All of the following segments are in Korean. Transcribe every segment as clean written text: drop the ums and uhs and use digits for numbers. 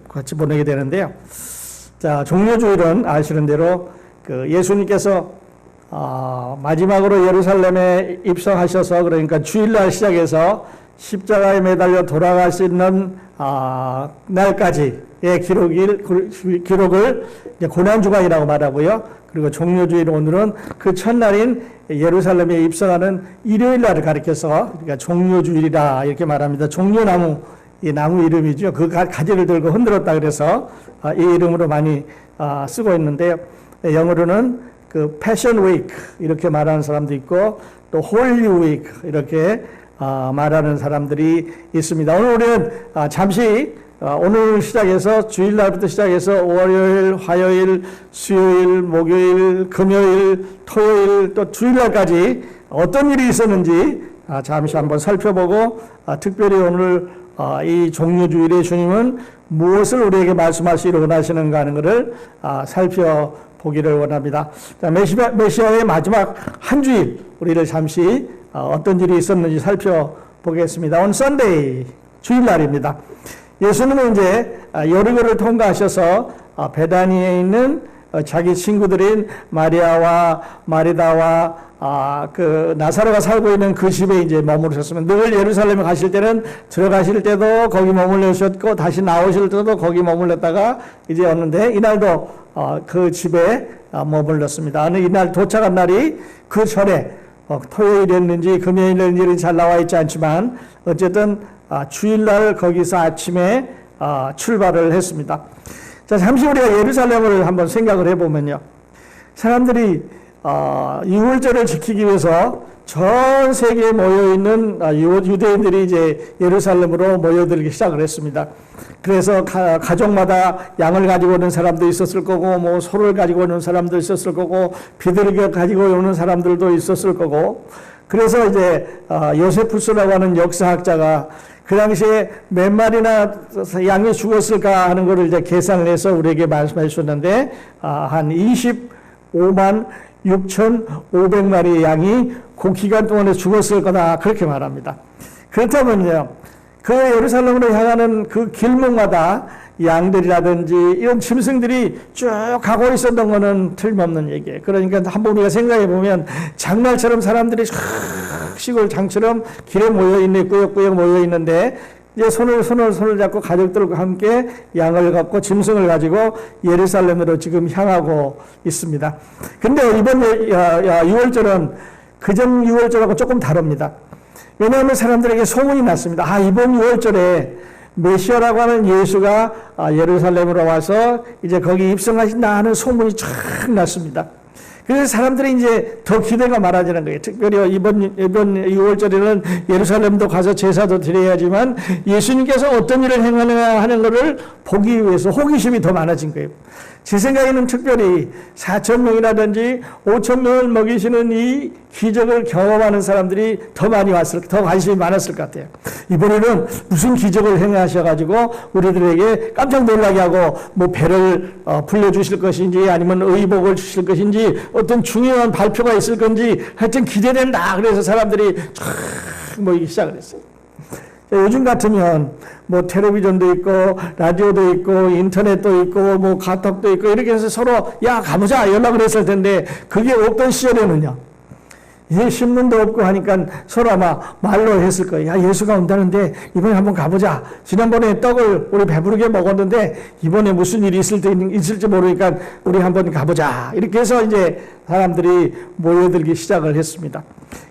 같이 보내게 되는데요. 자, 종료주일은 아시는 대로 예수님께서 마지막으로 예루살렘에 입성하셔서, 그러니까 주일날 시작해서 십자가에 매달려 돌아가시는 날까지의 기록을 이제 고난주간이라고 말하고요. 그리고 종료주일 오늘은 그 첫날인 예루살렘에 입성하는 일요일 날을 가리켜서, 그러니까 종료주일이다 이렇게 말합니다. 종려나무, 이 나무 이름이죠. 그 가지를 들고 흔들었다 그래서 이 이름으로 많이 쓰고 있는데요. 영어로는 그 패션 위크 이렇게 말하는 사람도 있고, 또 홀리 위크 이렇게 말하는 사람들이 있습니다. 오늘 우리는 잠시 오늘 시작해서 주일날부터 시작해서 월요일, 화요일, 수요일, 목요일, 금요일, 토요일, 또 주일날까지 어떤 일이 있었는지 잠시 한번 살펴보고, 특별히 오늘 이 종료주일에 주님은 무엇을 우리에게 말씀하시기를 원하시는가 하는 것을 살펴보기를 원합니다. 자, 메시아의 마지막 한 주일 우리를 잠시 어떤 일이 있었는지 살펴보겠습니다. On Sunday, 주일날입니다. 예수님은 이제 여리고를 통과하셔서 베다니에 있는 자기 친구들인 마리아와 마리다와 그 나사로가 살고 있는 그 집에 이제 머무르셨으면, 늘 예루살렘에 가실 때는 들어가실 때도 거기 머물르셨고 다시 나오실 때도 거기 머물렀다가 이제 왔는데, 이날도 그 집에 머물렀습니다. 어느 이날 도착한 날이 그 전에 토요일이었는지 금요일이었는지 잘 나와 있지 않지만 어쨌든 주일날 거기서 아침에 출발을 했습니다. 자, 잠시 우리가 예루살렘을 한번 생각을 해보면요, 사람들이 유월절을 지키기 위해서 전 세계에 모여있는 유대인들이 이제 예루살렘으로 모여들기 시작을 했습니다. 그래서 가족마다 양을 가지고 오는 사람도 있었을 거고, 뭐 소를 가지고 오는 사람도 있었을 거고, 비둘기 가지고 오는 사람들도 있었을 거고, 그래서 이제 요세푸스라고 하는 역사학자가 그 당시에 몇 마리나 양이 죽었을까 하는 것을 이제 계산을 해서 우리에게 말씀해 주셨는데, 한 25만 6,500마리의 양이 그 기간 동안에 죽었을 거다, 그렇게 말합니다. 그렇다면요, 그 예루살렘으로 향하는 그 길목마다 양들이라든지 이런 짐승들이 쭉 가고 있었던 거는 틀림없는 얘기예요. 그러니까 한번 우리가 생각해 보면 장날처럼 사람들이 시골 장처럼 길에 모여 있네, 꾸역꾸역 모여 있는데, 이제 손을 잡고 가족들과 함께 양을 갖고 짐승을 가지고 예루살렘으로 지금 향하고 있습니다. 근데 이번 6월절은 그전 6월절하고 조금 다릅니다. 왜냐하면 사람들에게 소문이 났습니다. 이번 6월절에 메시아라고 하는 예수가 예루살렘으로 와서 이제 거기 입성하신다 하는 소문이 쫙 났습니다. 그래서 사람들이 이제 더 기대가 많아지는 거예요. 특별히 이번 6월절에는 예루살렘도 가서 제사도 드려야지만 예수님께서 어떤 일을 행하느냐 하는 것을 보기 위해서 호기심이 더 많아진 거예요. 제 생각에는 특별히 4,000명이라든지 5,000명을 먹이시는 이 기적을 경험하는 사람들이 더 관심이 많았을 것 같아요. 이번에는 무슨 기적을 행하셔가지고 우리들에게 깜짝 놀라게 하고, 뭐 배를 불려주실 것인지 아니면 의복을 주실 것인지 어떤 중요한 발표가 있을 건지 하여튼 기대된다. 그래서 사람들이 쫙 모이기 시작을 했어요. 요즘 같으면 뭐 텔레비전도 있고 라디오도 있고 인터넷도 있고 뭐 카톡도 있고 이렇게 해서 서로 야 가보자 연락을 했을 텐데, 그게 없던 시절에는요, 이제 신문도 없고 하니까 서로 아마 말로 했을 거예요. 야, 예수가 온다는데 이번에 한번 가보자. 지난번에 떡을 우리 배부르게 먹었는데 이번에 무슨 일이 있을지 모르니까 우리 한번 가보자. 이렇게 해서 이제 사람들이 모여들기 시작을 했습니다.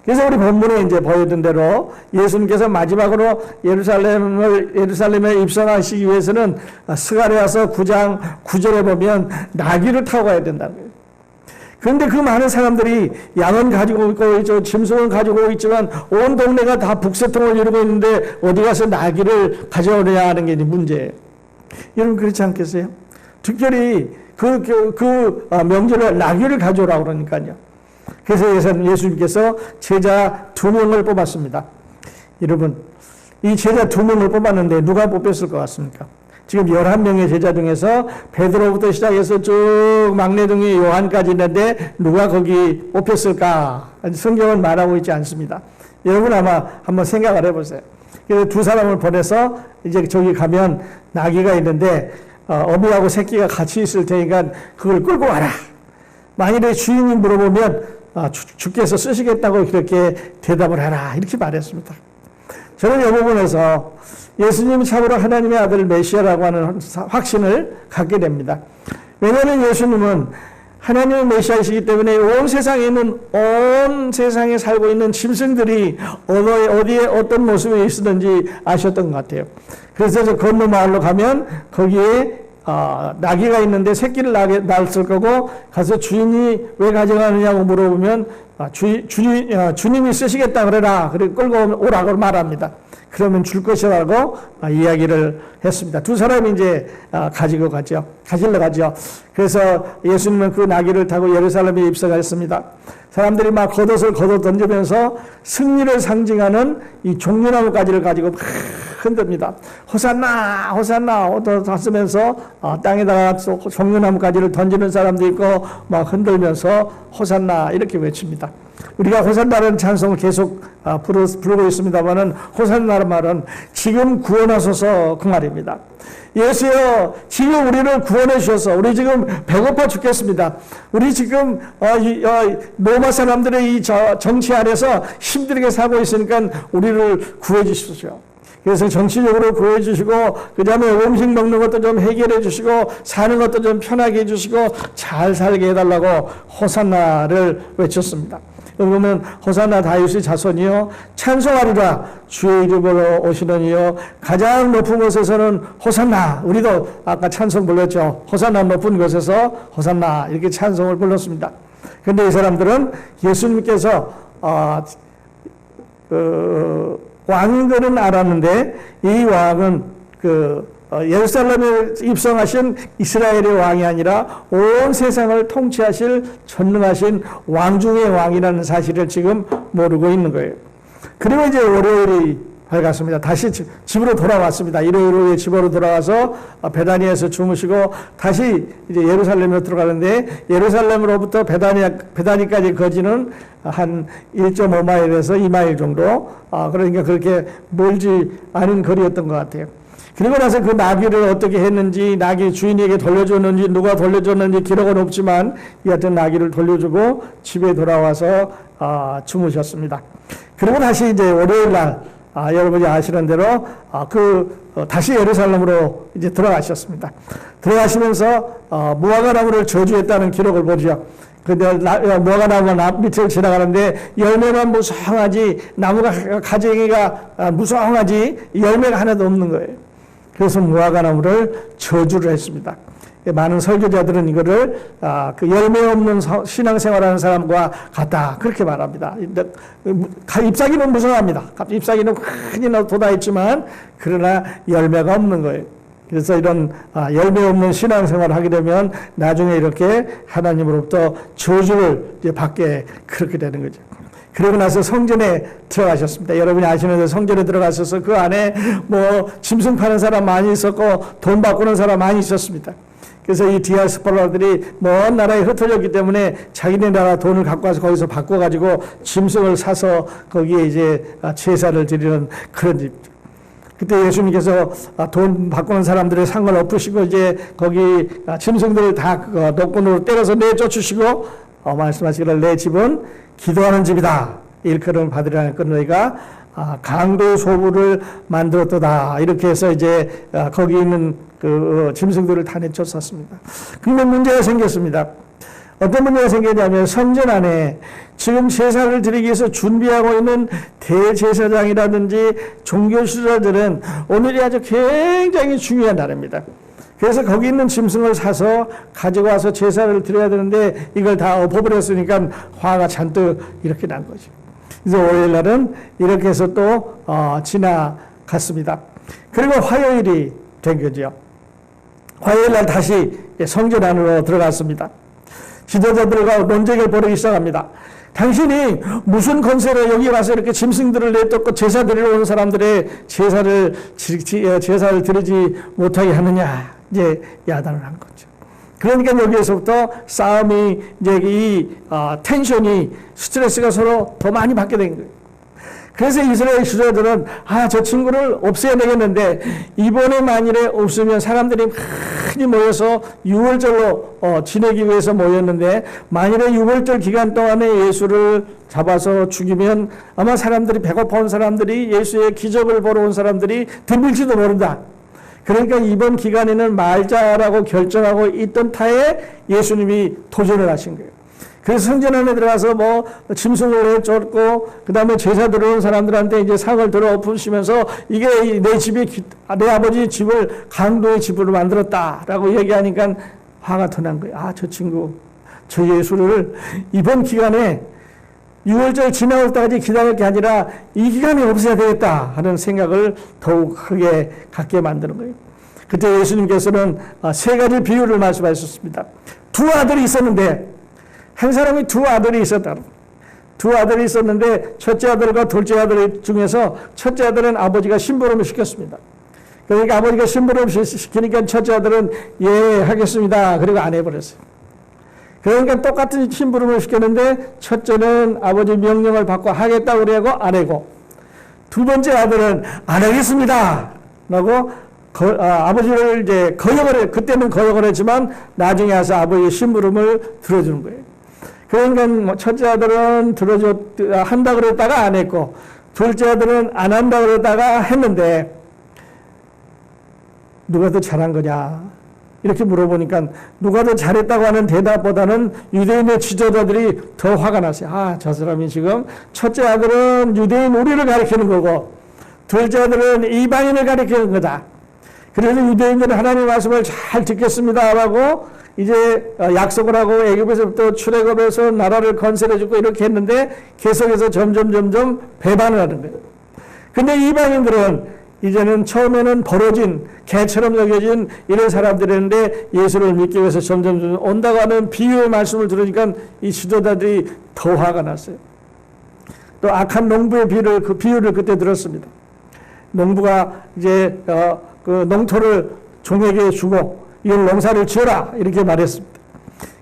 그래서 우리 본문에 이제 보여준 대로 예수님께서 마지막으로 예루살렘에 입성하시기 위해서는 스가랴서 9장 9절에 보면 나귀를 타고 가야 된다는 거예요. 그런데 그 많은 사람들이 양은 가지고 있고 짐승은 가지고 있지만 온 동네가 다 북새통을 이루고 있는데 어디 가서 나귀를 가져오느냐 하는 게 이제 문제예요. 여러분 그렇지 않겠어요? 특별히 그 명절에 나귀를 가져오라고 그러니까요. 그래서 예수님께서 제자 2명을 뽑았습니다. 여러분, 이 제자 2명을 뽑았는데 누가 뽑혔을 것 같습니까? 지금 11명의 제자 중에서 베드로부터 시작해서 쭉 막내둥이 요한까지 있는데 누가 거기 뽑혔을까? 성경은 말하고 있지 않습니다. 여러분 아마 한번 생각을 해보세요. 그래서 두 사람을 보내서 이제 저기 가면 나귀가 있는데 어미하고 새끼가 같이 있을 테니까 그걸 끌고 와라. 만일에 주인이 물어보면 주께서 쓰시겠다고 그렇게 대답을 해라. 이렇게 말했습니다. 저는 이 부분에서 예수님이 참으로 하나님의 아들 메시아라고 하는 확신을 갖게 됩니다. 왜냐하면 예수님은 하나님의 메시아이시기 때문에 온 세상에 있는 온 세상에 살고 있는 짐승들이 어디에 어떤 모습에 있었는지 아셨던 것 같아요. 그래서 저 건너 마을로 가면 거기에 나귀가 있는데 새끼를 낳았을 거고 가서 주인이 왜 가져가느냐고 물어보면 주님이 쓰시겠다 그래라. 그리고 끌고 오라고 말합니다. 그러면 줄 것이라고 이야기를 했습니다. 두 사람이 이제 가지러 가죠. 그래서 예수님은 그 나귀를 타고 예루살렘에 입성했습니다. 사람들이 막 겉옷을 걷어 던지면서 승리를 상징하는 이 종려나무 가지를 가지고 막 흔듭니다. 호산나, 호산나, 하면서 땅에다가 종려나무 가지를 던지는 사람도 있고 막 흔들면서 호산나 이렇게 외칩니다. 우리가 호산나라는 찬송을 계속 부르고 있습니다만은 호산나라는 말은 지금 구원하소서 그 말입니다. 예수여, 지금 우리를 구원해 주셔서 우리 지금 배고파 죽겠습니다. 우리 지금 로마 사람들의 이 정치 아래서 힘들게 살고 있으니까 우리를 구해 주십시오. 그래서 정치적으로 구해 주시고 그 다음에 음식 먹는 것도 좀 해결해 주시고 사는 것도 좀 편하게 해주시고 잘 살게 해달라고 호산나를 외쳤습니다. 그러면 호산나 다윗의 자손이요 찬송하리라 주의 이름으로 오시는 이요 가장 높은 곳에서는 호산나, 우리도 아까 찬송 불렀죠. 호산나 높은 곳에서 호산나 이렇게 찬송을 불렀습니다. 그런데 이 사람들은 예수님께서 왕인 것은 알았는데 이 왕은 예루살렘에 입성하신 이스라엘의 왕이 아니라 온 세상을 통치하실 전능하신 왕 중의 왕이라는 사실을 지금 모르고 있는 거예요. 그리고 이제 월요일이 밝았습니다. 다시 집으로 돌아왔습니다. 일요일 후에 집으로 돌아와서 베다니아에서 주무시고 다시 이제 예루살렘으로 들어가는데 예루살렘으로부터 베다니까지 거지는 한 1.5마일에서 2마일 정도 그러니까 그렇게 멀지 않은 거리였던 것 같아요. 그리고 나서 그 나귀를 어떻게 했는지 나귀 주인에게 돌려줬는지 누가 돌려줬는지 기록은 없지만 여하튼 나귀를 돌려주고 집에 돌아와서 주무셨습니다. 그리고 다시 이제 월요일 날 여러분이 아시는 대로 다시 예루살렘으로 이제 들어가셨습니다. 들어가시면서 무화과나무를 저주했다는 기록을 보죠. 근데 무화과나무가 밑을 지나가는데 열매만 무성하지 나무가 가지가 무성하지 열매가 하나도 없는 거예요. 그래서 무화과나무를 저주를 했습니다. 많은 설교자들은 이거를 그 열매 없는 신앙생활하는 사람과 같다 그렇게 말합니다. 잎사귀는 무성합니다. 잎사귀는 크게 돋아있지만 그러나 열매가 없는 거예요. 그래서 이런 열매 없는 신앙생활을 하게 되면 나중에 이렇게 하나님으로부터 저주를 이제 받게 그렇게 되는 거죠. 그러고 나서 성전에 들어가셨습니다. 여러분이 아시는 대로 성전에 들어가셔서 그 안에 뭐 짐승 파는 사람 많이 있었고 돈 바꾸는 사람 많이 있었습니다. 그래서 이 디아스포라들이 먼 나라에 흩어졌기 때문에 자기네 나라 돈을 갖고 와서 거기서 바꿔가지고 짐승을 사서 거기에 이제 제사를 드리는 그런 집이죠. 그때 예수님께서 돈 바꾸는 사람들의 상을 엎으시고 이제 거기 짐승들을 다 노끈으로 때려서 내쫓으시고 말씀하시기를 내 집은 기도하는 집이다. 일컬음 받으라는 끝너희가 강도 소부를 만들었도다. 이렇게 해서 이제 거기 있는 그 짐승들을 다 내쫓았습니다. 그런데 문제가 생겼습니다. 어떤 문제가 생겼냐면 성전 안에 지금 제사를 드리기 위해서 준비하고 있는 대제사장이라든지 종교 지도자들은 오늘이 아주 굉장히 중요한 날입니다. 그래서 거기 있는 짐승을 사서 가지고 와서 제사를 드려야 되는데 이걸 다 엎어버렸으니까 화가 잔뜩 이렇게 난 거죠. 그래서 월요일 날은 이렇게 해서 또 지나갔습니다. 그리고 화요일이 된 거죠. 화요일 날 다시 성전 안으로 들어갔습니다. 지도자들과 논쟁을 벌이기 시작합니다. 당신이 무슨 권세로 여기 와서 이렇게 짐승들을 내쫓고 제사 드리러 오는 사람들의 제사를 드리지 못하게 하느냐. 이제 야단을 한 거죠. 그러니까 여기에서부터 싸움이 이제 이 텐션이 스트레스가 서로 더 많이 받게 된 거예요. 그래서 이스라엘 지도자들은 저 친구를 없애야 되겠는데 이번에 만일에 없으면 사람들이 많이 모여서 유월절로 지내기 위해서 모였는데 만일에 유월절 기간 동안에 예수를 잡아서 죽이면 아마 사람들이 배고파 온 사람들이 예수의 기적을 보러 온 사람들이 덤빌지도 모른다. 그러니까 이번 기간에는 말자라고 결정하고 있던 타에 예수님이 도전을 하신 거예요. 그래서 성전 안에 들어가서 짐승을 쫓고, 그 다음에 제사 들어온 사람들한테 이제 상을 들어 엎으시면서 이게 내 집이, 내 아버지 집을 강도의 집으로 만들었다라고 얘기하니까 화가 더 난 거예요. 저 친구, 저 예수를 이번 기간에 6월절 지나올 때까지 기다릴 게 아니라 이 기간에 없애야 되겠다 하는 생각을 더욱 크게 갖게 만드는 거예요. 그때 예수님께서는 세 가지 비유를 말씀하셨습니다. 두 아들이 있었는데, 한 사람이 두 아들이 있었다. 두 아들이 있었는데 첫째 아들과 둘째 아들 중에서 첫째 아들은 아버지가 심부름을 시켰습니다. 그러니까 아버지가 심부름 시키니까 첫째 아들은 예 하겠습니다. 그리고 안 해버렸어요. 그러니까 똑같은 심부름을 시켰는데 첫째는 아버지 명령을 받고 하겠다고 그러고 안 하고, 두 번째 아들은 안 하겠습니다 라고 아버지를 이제 거역을 해. 그때는 거역을 했지만 나중에 와서 아버지의 심부름을 들어주는 거예요. 그러니까 첫째 아들은 한다 그랬다가 안 했고, 둘째 아들은 안 한다 그랬다가 했는데, 누가 더 잘한 거냐? 이렇게 물어보니까 누가 더 잘했다고 하는 대답보다는 유대인의 지도자들이 더 화가 났어요. 저 사람이 지금 첫째 아들은 유대인 우리를 가리키는 거고, 둘째 아들은 이방인을 가리키는 거다. 그래서 유대인들은 하나님의 말씀을 잘 듣겠습니다라고 이제 약속을 하고 애굽에서부터 출애굽해서 나라를 건설해주고 이렇게 했는데 계속해서 점점 배반을 하는 거예요. 근데 이방인들은 이제는 처음에는 벌어진 개처럼 여겨진 이런 사람들이었는데 예수를 믿기 위해서 점점 온다고 하는 비유의 말씀을 들으니까 이 지도자들이 더 화가 났어요. 또 악한 농부의 비유를 그때 들었습니다. 농부가 이제 그 농토를 종에게 주고 이걸 농사를 지어라 이렇게 말했습니다.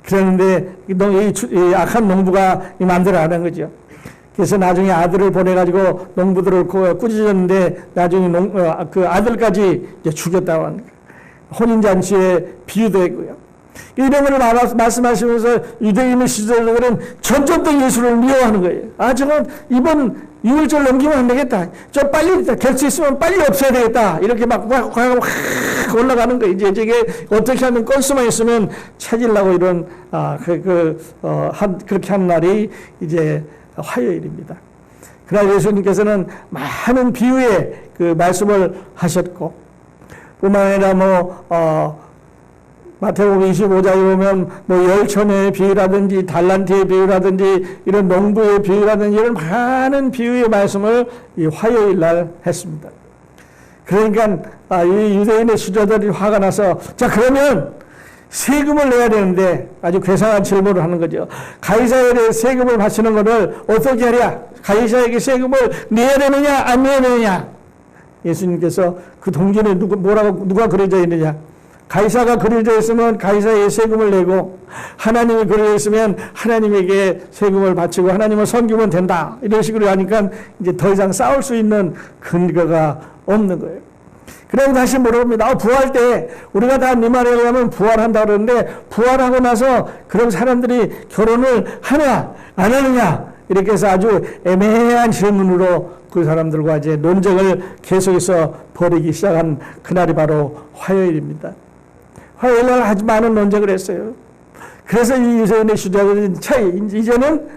그랬는데 이 악한 농부가 마음대로 안 한 거죠. 그래서 나중에 아들을 보내가지고 농부들을 꾸짖었는데 나중에 그 아들까지 이제 죽였다고 하는 거예요. 혼인잔치의 비유도 했고요. 이런 걸 말씀하시면서 유대인의 지도자들은 점점 더 예수를 미워하는 거예요. 저건 이번 6월절 넘기면 안 되겠다. 좀 빨리 될 수 있으면 빨리 없애야 되겠다. 이렇게 막 올라가는 거예요. 이제 저게 어떻게 하면 건수만 있으면 찾으려고 이런 그렇게 한 날이 이제 화요일입니다. 그러나 예수님께서는 많은 비유의 그 말씀을 하셨고, 뿐만 아니라 마태복음 25장에 보면 열처녀의 비유라든지 달란트의 비유라든지 이런 농부의 비유라든지 이런 많은 비유의 말씀을 이 화요일 날 했습니다. 그러니까 이 유대인의 지도자들이 화가 나서 그러면 세금을 내야 되는데 아주 괴상한 질문을 하는 거죠. 가이사에게 세금을 바치는 것을 어떻게 하랴? 가이사에게 세금을 내야 되느냐 안 내야 되느냐? 예수님께서 그 동전에 누가 그려져 있느냐? 가이사가 그려져 있으면 가이사에게 세금을 내고, 하나님이 그려져 있으면 하나님에게 세금을 바치고 하나님을 섬기면 된다. 이런 식으로 하니까 이제 더 이상 싸울 수 있는 근거가 없는 거예요. 그리고 다시 물어봅니다. 부활 때 우리가 다 네 말에 의하면 부활한다 그러는데 부활하고 나서 그런 사람들이 결혼을 하냐 안 하느냐 이렇게 해서 아주 애매한 질문으로 그 사람들과 이제 논쟁을 계속해서 벌이기 시작한 그날이 바로 화요일입니다. 화요일 날 아주 많은 논쟁을 했어요. 그래서 이 유대인의 지도자들은 이제는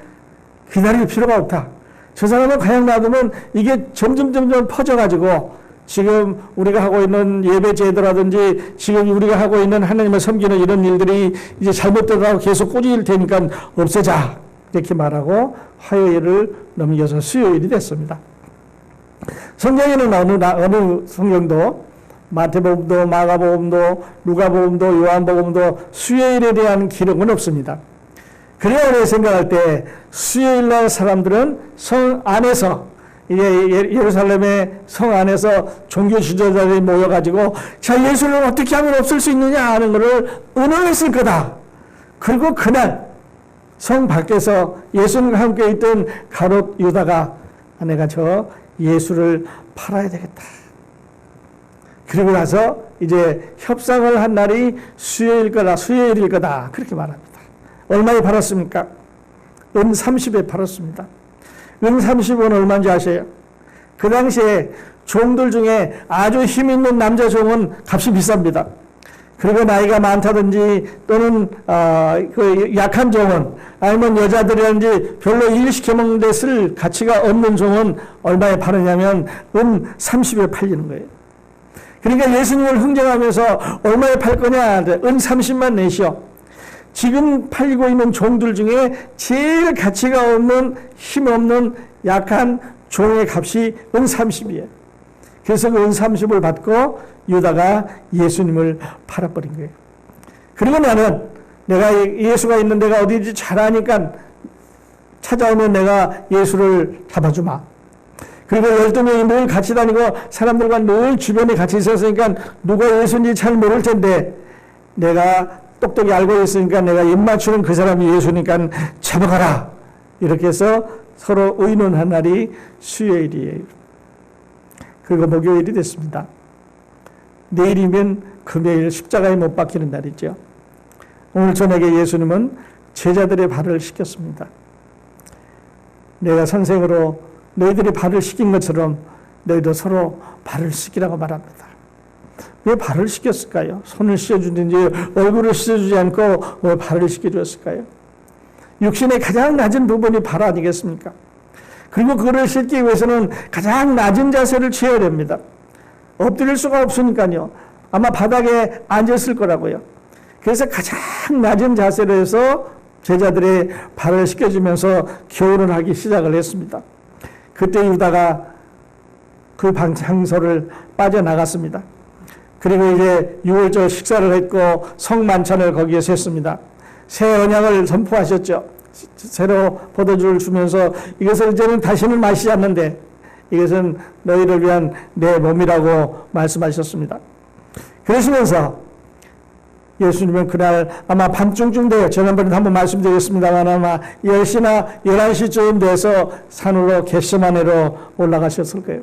기다릴 필요가 없다. 저 사람은 그냥 놔두면 이게 점점 퍼져가지고 지금 우리가 하고 있는 예배 제도라든지 지금 우리가 하고 있는 하나님을 섬기는 이런 일들이 이제 잘못되다고 계속 꾸짖을 테니까 없애자 이렇게 말하고 화요일을 넘겨서 수요일이 됐습니다. 성경에는 어느 성경도 마태복음도 마가복음도 누가복음도 요한복음도 수요일에 대한 기록은 없습니다. 그래야 우리가 생각할 때 수요일날 사람들은 성 안에서 예루살렘의 성 안에서 종교 지도자들이 모여가지고 예수를 어떻게 하면 없앨 수 있느냐 하는 것을 의논했을 거다. 그리고 그날 성 밖에서 예수님과 함께 있던 가롯 유다가 내가 저 예수를 팔아야 되겠다. 그리고 나서 이제 협상을 한 날이 수요일일 거다. 그렇게 말합니다. 얼마에 팔았습니까? 은 30에 팔았습니다. 은 30은 얼마인지 아세요? 그 당시에 종들 중에 아주 힘 있는 남자 종은 값이 비쌉니다. 그리고 나이가 많다든지 또는 그 약한 종은 아니면 여자들이라든지 별로 일 시켜먹는 데 쓸 가치가 없는 종은 얼마에 파느냐면 은 30에 팔리는 거예요. 그러니까 예수님을 흥정하면서 얼마에 팔 거냐? 은 30만 내시오. 지금 팔리고 있는 종들 중에 제일 가치가 없는 힘없는 약한 종의 값이 은 30이에요. 그래서 그 은 30을 받고 유다가 예수님을 팔아버린 거예요. 그리고 나는 내가 예수가 있는 데가 어디인지 잘 아니까 찾아오면 내가 예수를 잡아주마. 그리고 12명이 늘 같이 다니고 사람들과 늘 주변에 같이 있었으니까 누가 예수인지 잘 모를 텐데 내가 똑똑히 알고 있으니까 내가 입 맞추는 그 사람이 예수니까 잡아가라. 이렇게 해서 서로 의논한 날이 수요일이에요. 그리고 목요일이 됐습니다. 내일이면 금요일 십자가에 못 박히는 날이죠. 오늘 저녁에 예수님은 제자들의 발을 씻겼습니다. 내가 선생으로 너희들이 발을 씻긴 것처럼 너희도 서로 발을 씻기라고 말합니다. 왜 발을 씻겼을까요? 손을 씻어주든지 얼굴을 씻어주지 않고 왜 발을 씻겨주었을까요? 육신의 가장 낮은 부분이 발 아니겠습니까? 그리고 그거를 씻기 위해서는 가장 낮은 자세를 취해야 됩니다. 엎드릴 수가 없으니까요. 아마 바닥에 앉았을 거라고요. 그래서 가장 낮은 자세로 해서 제자들의 발을 씻겨주면서 교훈을 하기 시작을 했습니다. 그때 유다가 그 장소를 빠져나갔습니다. 그리고 이제 유월절 식사를 했고 성만찬을 거기에서 했습니다. 새 언약을 선포하셨죠. 새로 포도주를 주면서 이것을 이제는 다시는 마시지 않는데 이것은 너희를 위한 내 몸이라고 말씀하셨습니다. 그러시면서 예수님은 그날 아마 밤중쯤 돼요. 지난번에 한번 말씀드렸습니다만 아마 10시나 11시쯤 돼서 산으로 겟세마네로 올라가셨을 거예요.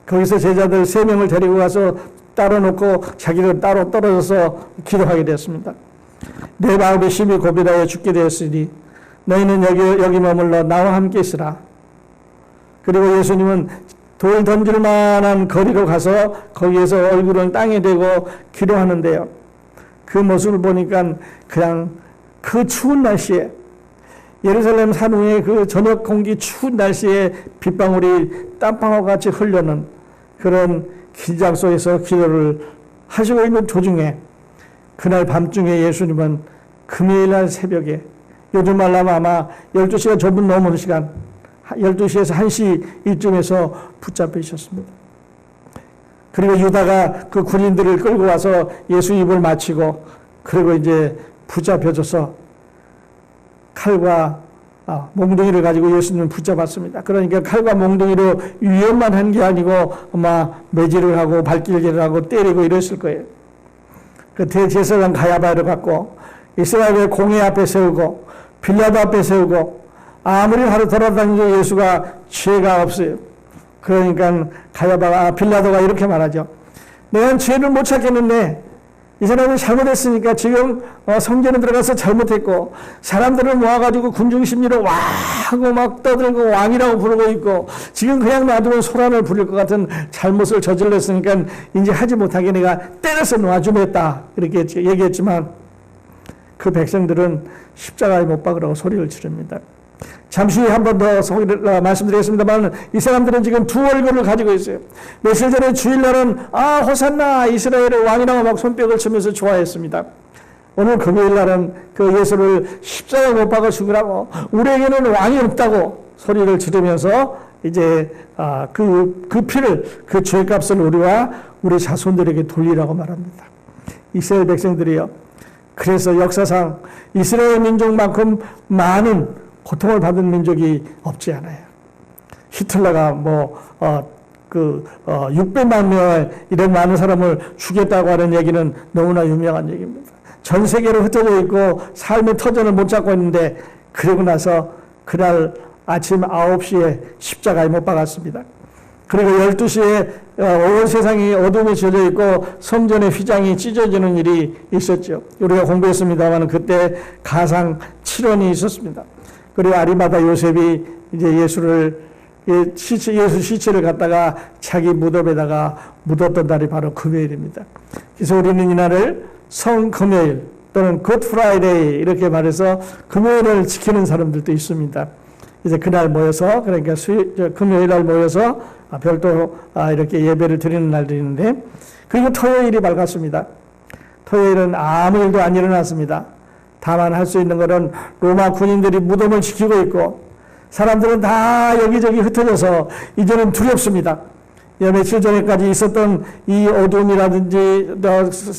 거기서 제자들 3명을 데리고 가서 따로 놓고 자기는 따로 떨어져서 기도하게 되었습니다. 내 마음이 심히 고비하여 죽게 되었으니 너희는 여기 머물러 나와 함께 있으라. 그리고 예수님은 돌 던질 만한 거리로 가서 거기에서 얼굴은 땅에 대고 기도하는데요. 그 모습을 보니까 그냥 그 추운 날씨에 예루살렘 산 위에 그 저녁 공기 추운 날씨에 빗방울이 땀방울 같이 흐르는 그런 긴장 속에서 기도를 하시고 있는 도중에 그날 밤중에 예수님은 금요일날 새벽에 요즘 말로 하면 아마 12시가 조금 넘은 시간 12시에서 1시 이쯤에서 붙잡히셨습니다. 그리고 유다가 그 군인들을 끌고 와서 예수 입을 맞추고 그리고 이제 붙잡혀져서 칼과 몽둥이를 가지고 예수님을 붙잡았습니다. 그러니까 칼과 몽둥이로 위협만 한 게 아니고 아마 매질을 하고 발길질을 하고 때리고 이랬을 거예요. 그 대제사장 가야바를 갖고 이스라엘의 공회 앞에 세우고 빌라도 앞에 세우고 아무리 하루 돌아다니도 예수가 죄가 없어요. 그러니까 빌라도가 이렇게 말하죠. 내가 죄를 못 찾겠는데 이 사람이 잘못했으니까 지금 성전에 들어가서 잘못했고 사람들을 모아가지고 군중심리로 와 하고 막 떠들고 왕이라고 부르고 있고 지금 그냥 놔두면 소란을 부릴 것 같은 잘못을 저질렀으니까 이제 하지 못하게 내가 때려서 놔주겠다 이렇게 얘기했지만 그 백성들은 십자가에 못 박으라고 소리를 지릅니다. 잠시 후에 한 번 더 말씀드리겠습니다만 이 사람들은 지금 두 얼굴을 가지고 있어요. 며칠 전에 주일날은 호산나 이스라엘의 왕이라고 막 손뼉을 치면서 좋아했습니다. 오늘 금요일날은 그 예수를 십자가에 못 박아 죽으라고 우리에게는 왕이 없다고 소리를 지르면서 이제 그 피를 그 죄값을 우리와 우리 자손들에게 돌리라고 말합니다. 이스라엘 백성들이요. 그래서 역사상 이스라엘 민족만큼 많은 고통을 받은 민족이 없지 않아요. 히틀러가 600만 명의 이런 많은 사람을 죽였다고 하는 얘기는 너무나 유명한 얘기입니다. 전 세계로 흩어져 있고 삶의 터전을 못 잡고 있는데 그러고 나서 그날 아침 9시에 십자가에 못 박았습니다. 그리고 12시에 온 세상이 어둠에 젖어 있고 성전의 휘장이 찢어지는 일이 있었죠. 우리가 공부했습니다만 그때 가상 7원이 있었습니다. 그리고 아리마다 요셉이 이제 예수 시체를 갖다가 자기 무덤에다가 묻었던 날이 바로 금요일입니다. 그래서 우리는 이날을 성금요일 또는 굿 프라이데이 이렇게 말해서 금요일을 지키는 사람들도 있습니다. 이제 그날 모여서 그러니까 금요일 날 모여서 별도로 이렇게 예배를 드리는 날들인데, 그리고 토요일이 밝았습니다. 토요일은 아무 일도 안 일어났습니다. 다만 할 수 있는 것은 로마 군인들이 무덤을 지키고 있고 사람들은 다 여기저기 흩어져서 이제는 두렵습니다. 며칠 전에까지 있었던 이 어둠이라든지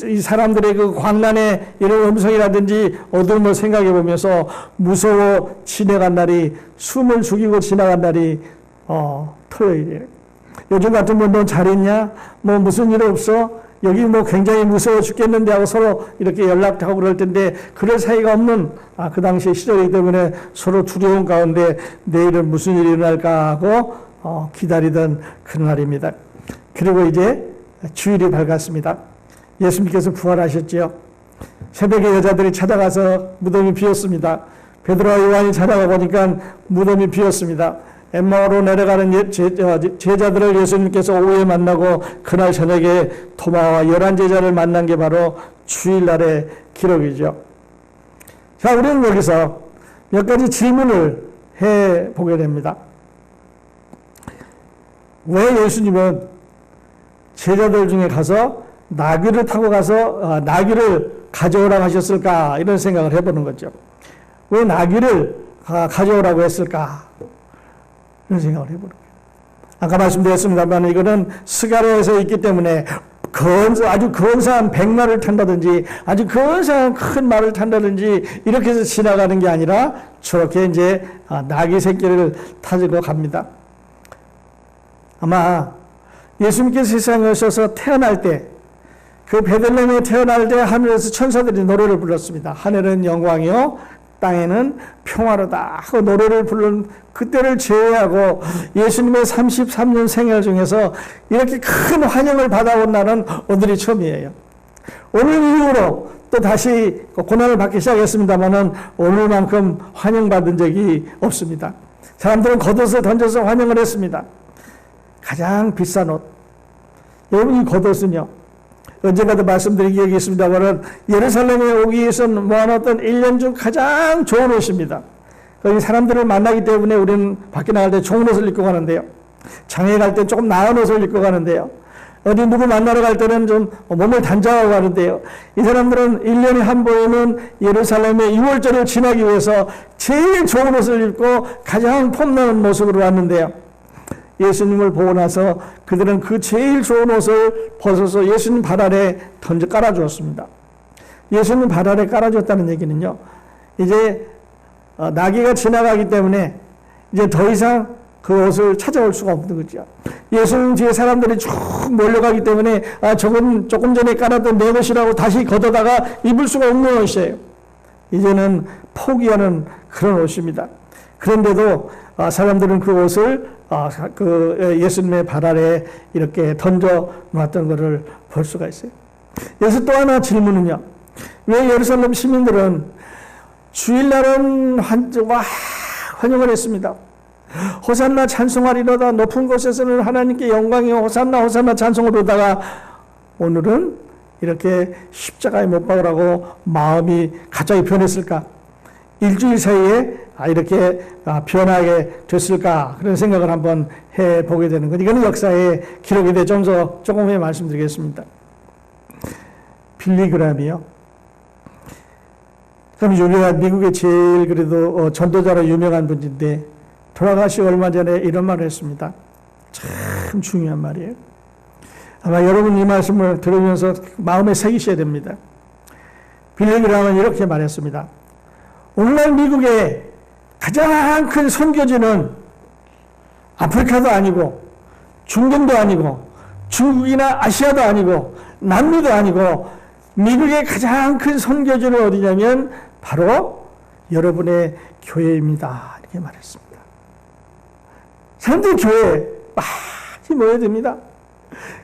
이 사람들의 그 광란의 이런 음성이라든지 어둠을 생각해 보면서 무서워 지나간 날이, 숨을 죽이고 지나간 날이 토요일이에요. 요즘 같으면 너 잘 있냐? 뭐 무슨 일 없어? 여기 뭐 굉장히 무서워 죽겠는데 하고 서로 이렇게 연락하고 그럴 텐데 그럴 사이가 없는 그 당시의 시절이기 때문에 서로 두려운 가운데 내일은 무슨 일이 일어날까 하고 기다리던 그날입니다. 그리고 이제 주일이 밝았습니다. 예수님께서 부활하셨지요. 새벽에 여자들이 찾아가서 무덤이 비었습니다. 베드로와 요한이 찾아가 보니까 무덤이 비었습니다. 엠마오로 내려가는 제자들을 예수님께서 오후에 만나고 그날 저녁에 도마와 11제자를 만난 게 바로 주일날의 기록이죠. 자, 우리는 여기서 몇 가지 질문을 해보게 됩니다. 왜 예수님은 제자들 중에 가서 나귀를 타고 가서 나귀를 가져오라고 하셨을까? 이런 생각을 해보는 거죠. 왜 나귀를 가져오라고 했을까? 이런 생각을 해보는 거예요. 아까 말씀드렸습니다만 이거는 스가랴에서 있기 때문에 아주 근사한 백마를 탄다든지 아주 근사한 큰 말을 탄다든지 이렇게 해서 지나가는 게 아니라 저렇게 이제 나귀 새끼를 타고 갑니다. 아마 예수님께서 세상에 오셔서 태어날 때, 그 베들레헴에 태어날 때 하늘에서 천사들이 노래를 불렀습니다. 하늘은 영광이요 땅에는 평화로다 하고 노래를 부른 그때를 제외하고 예수님의 33년 생애 중에서 이렇게 큰 환영을 받아온 날은 오늘이 처음이에요. 오늘 이후로 또 다시 고난을 받기 시작했습니다만은 오늘만큼 환영받은 적이 없습니다. 사람들은 겉옷을 던져서 환영을 했습니다. 가장 비싼 옷. 여러분, 이 겉옷은요, 언젠가도 말씀드린 기억이 있습니다만 예루살렘에 오기 위해서 모아놨던 1년 중 가장 좋은 옷입니다. 거기 사람들을 만나기 때문에 우리는 밖에 나갈 때 좋은 옷을 입고 가는데요. 장에 갈 때 조금 나은 옷을 입고 가는데요. 어디 누구 만나러 갈 때는 좀 몸을 단장하고 가는데요. 이 사람들은 1년에 한 번은 예루살렘의 6월절을 지나기 위해서 제일 좋은 옷을 입고 가장 폼나는 모습으로 왔는데요. 예수님을 보고 나서 그들은 그 제일 좋은 옷을 벗어서 예수님 발 아래 던져 깔아주었습니다. 예수님 발 아래 깔아줬다는 얘기는요, 이제 나귀가 지나가기 때문에 이제 더 이상 그 옷을 찾아올 수가 없는 거죠. 예수님 뒤에 사람들이 쭉 몰려가기 때문에 조금 전에 깔았던 내 옷이라고 다시 걷어다가 입을 수가 없는 옷이에요. 이제는 포기하는 그런 옷입니다. 그런데도 사람들은 그 옷을 예수님의 발 아래 이렇게 던져 놨던 것을 볼 수가 있어요. 여기서 또 하나 질문은요, 왜 예루살렘 시민들은 주일날은 환영을 했습니다. 호산나 찬송하리로다, 높은 곳에서는 하나님께 영광이요 호산나 호산나 찬송을 부르다가 오늘은 이렇게 십자가에 못 박으라고 마음이 갑자기 변했을까? 일주일 사이에 이렇게 변하게 됐을까? 그런 생각을 한번 해보게 되는 것. 이거는 역사의 기록에 대해 조금 후에 말씀드리겠습니다. 빌리그람이요. 참 유명한, 미국의 제일 그래도 전도자로 유명한 분인데 돌아가시고 얼마 전에 이런 말을 했습니다. 참 중요한 말이에요. 아마 여러분 이 말씀을 들으면서 마음에 새기셔야 됩니다. 빌리그람은 이렇게 말했습니다. 오늘날 미국의 가장 큰 선교지는 아프리카도 아니고 중동도 아니고 중국이나 아시아도 아니고 남미도 아니고 미국의 가장 큰 선교지는 어디냐면 바로 여러분의 교회입니다. 이렇게 말했습니다. 사람들이 교회에 많이 모여듭니다.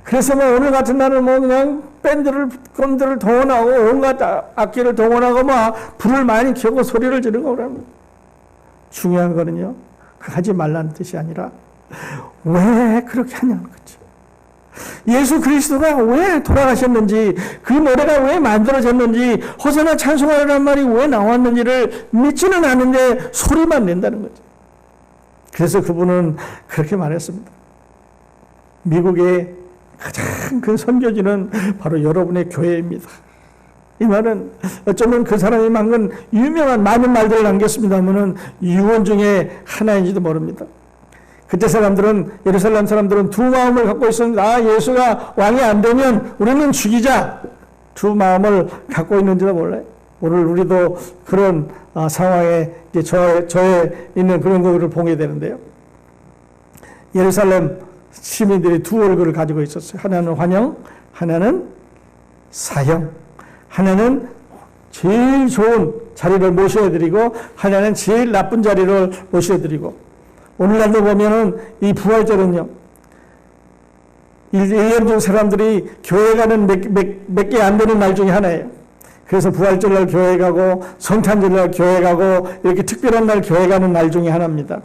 그래서 뭐 오늘 같은 날은 뭐 그냥 밴드를 동원하고 온갖 악기를 동원하고 막 불을 많이 켜고 소리를 지르고 그럽니다. 중요한 거는요, 하지 말라는 뜻이 아니라 왜 그렇게 하냐는 거죠. 예수 그리스도가 왜 돌아가셨는지, 그 노래가 왜 만들어졌는지, 호산나 찬송하라는 말이 왜 나왔는지를 믿지는 않는데 소리만 낸다는 거죠. 그래서 그분은 그렇게 말했습니다. 미국의 가장 큰 선교지는 바로 여러분의 교회입니다. 이 말은 어쩌면 그 사람이 만든 유명한 많은 말들을 남겼습니다만은 유언 중에 하나인지도 모릅니다. 그때 사람들은, 예루살렘 사람들은 두 마음을 갖고 있었는데, 예수가 왕이 안 되면 우리는 죽이자, 두 마음을 갖고 있는지도 몰라요. 오늘 우리도 그런 상황에 이제 저에 있는 그런 것을 보게 되는데요. 예루살렘 시민들이 두 얼굴을 가지고 있었어요. 하나는 환영, 하나는 사형. 하나는 제일 좋은 자리를 모셔드리고, 하나는 제일 나쁜 자리를 모셔드리고. 오늘날도 보면은 이 부활절은요, 1년 중 사람들이 교회 가는 몇 개 안 되는 날 중에 하나예요. 그래서 부활절날 교회 가고, 성탄절날 교회 가고, 이렇게 특별한 날 교회 가는 날 중에 하나입니다.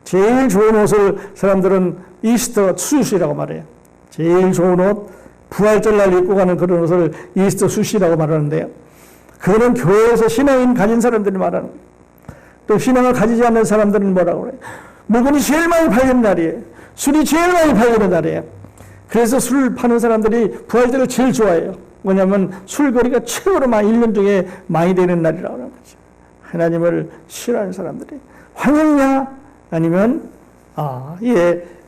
제일 좋은 옷을 사람들은 이스터 숫이라고 말해요. 제일 좋은 옷, 부활절날 입고 가는 그런 옷을 이스터 숫이라고 말하는데요. 그거는 교회에서 신앙인 가진 사람들이 말하는 거예요. 또 신앙을 가지지 않는 사람들은 뭐라고 그래요? 물건이 제일 많이 팔리는 날이에요. 술이 제일 많이 팔리는 날이에요. 그래서 술 파는 사람들이 부활절을 제일 좋아해요. 뭐냐면 술거리가 최고로 많이 1년 중에 많이 되는 날이라고 하는 거죠. 하나님을 싫어하는 사람들이 환영이냐 아니면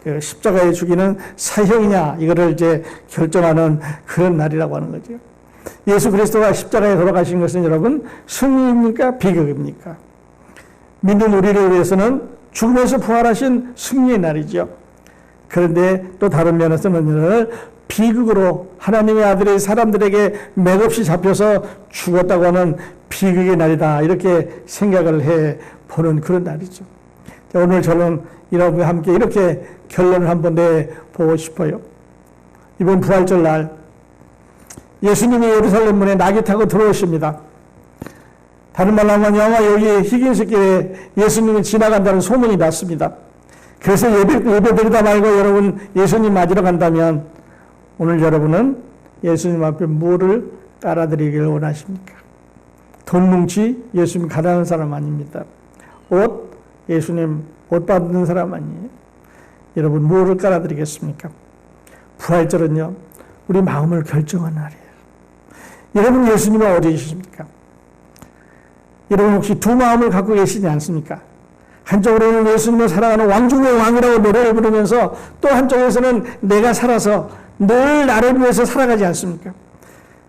그 십자가에 죽이는 사형이냐, 이거를 이제 결정하는 그런 날이라고 하는 거죠. 예수 그리스도가 십자가에 돌아가신 것은 여러분 승리입니까? 비극입니까? 믿는 우리를 위해서는 죽음에서 부활하신 승리의 날이죠. 그런데 또 다른 면에서는 비극으로, 하나님의 아들이 사람들에게 맥없이 잡혀서 죽었다고 하는 비극의 날이다, 이렇게 생각을 해 보는 그런 날이죠. 오늘 저는 여러분과 함께 이렇게 결론을 한번 내보고 싶어요. 이번 부활절 날 예수님이 예루살렘 문에 낙이 타고 들어오십니다. 다른 말로 하면 여기 희긴스길에 예수님이 지나간다는 소문이 났습니다. 그래서 예배드리다 말고 여러분 예수님 맞으러 간다면 오늘 여러분은 예수님 앞에 뭐를 깔아드리길 원하십니까? 돈 뭉치 예수님 가라는 사람 아닙니다. 옷 예수님 옷 받는 사람 아니에요. 여러분 뭐를 깔아드리겠습니까? 부활절은요, 우리 마음을 결정한 날이에요. 여러분 예수님은 어디 계십니까? 여러분 혹시 두 마음을 갖고 계시지 않습니까? 한쪽으로는 예수님을 사랑하는 왕 중의 왕이라고 노래를 부르면서 또 한쪽에서는 내가 살아서 늘 나를 위해서 살아가지 않습니까?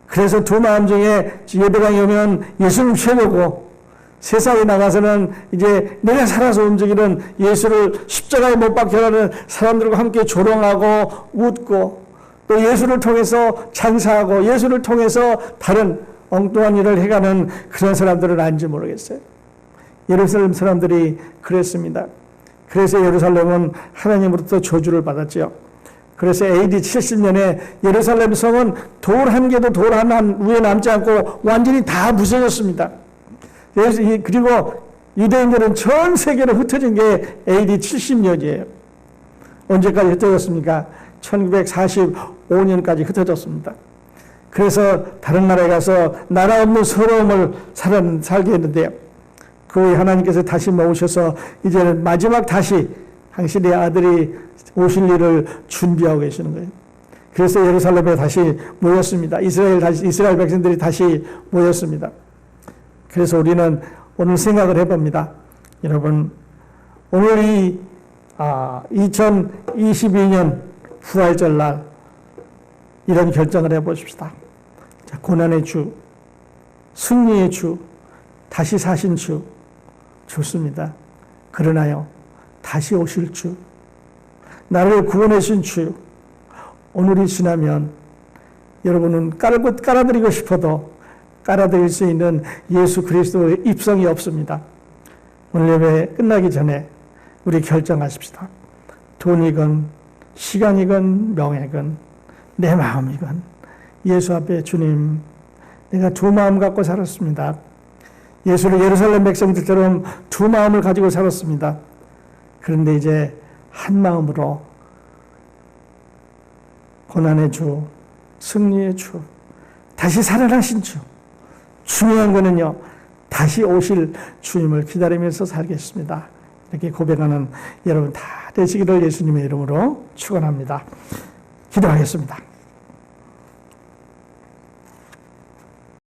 그래서 두 마음 중에 예배당에 오면 예수님 최고고, 세상에 나가서는 이제 내가 살아서 움직이는 예수를 십자가에 못 박혀가는 사람들과 함께 조롱하고 웃고, 또 예수를 통해서 장사하고 예수를 통해서 다른 엉뚱한 일을 해가는 그런 사람들은 아닌지 모르겠어요. 예루살렘 사람들이 그랬습니다. 그래서 예루살렘은 하나님으로부터 저주를 받았죠. 그래서 AD 70년에 예루살렘 성은 돌 한 개도 돌 하나 위에 남지 않고 완전히 다 부서졌습니다. 그리고 유대인들은 전 세계로 흩어진 게 AD 70년이에요. 언제까지 흩어졌습니까? 1945년까지 흩어졌습니다. 그래서 다른 나라에 가서 나라 없는 서러움을 살게 했는데요. 그 후에 하나님께서 다시 모으셔서 이제는 마지막 다시 당신의 아들이 오실 일을 준비하고 계시는 거예요. 그래서 예루살렘에 다시 모였습니다. 이스라엘 백성들이 다시 모였습니다. 그래서 우리는 오늘 생각을 해봅니다. 여러분, 오늘 이 2022년 부활절 날 이런 결정을 해보십시다. 자, 고난의 주, 승리의 주, 다시 사신 주, 좋습니다. 그러나요, 다시 오실 주, 나를 구원하신 주, 오늘이 지나면 여러분은 깔아드리고 싶어도 깔아드릴 수 있는 예수 그리스도의 입성이 없습니다. 오늘 예배 끝나기 전에 우리 결정하십시다. 돈이건 시간이건 명예건 내 마음이건 예수 앞에 주님, 내가 두 마음 갖고 살았습니다. 예수를 예루살렘 백성들처럼 두 마음을 가지고 살았습니다. 그런데 이제 한 마음으로 고난의 주, 승리의 주, 다시 살아나신 주, 중요한 거는요, 다시 오실 주님을 기다리면서 살겠습니다. 이렇게 고백하는 여러분 다 되시기를 예수님의 이름으로 축원합니다. 기도하겠습니다.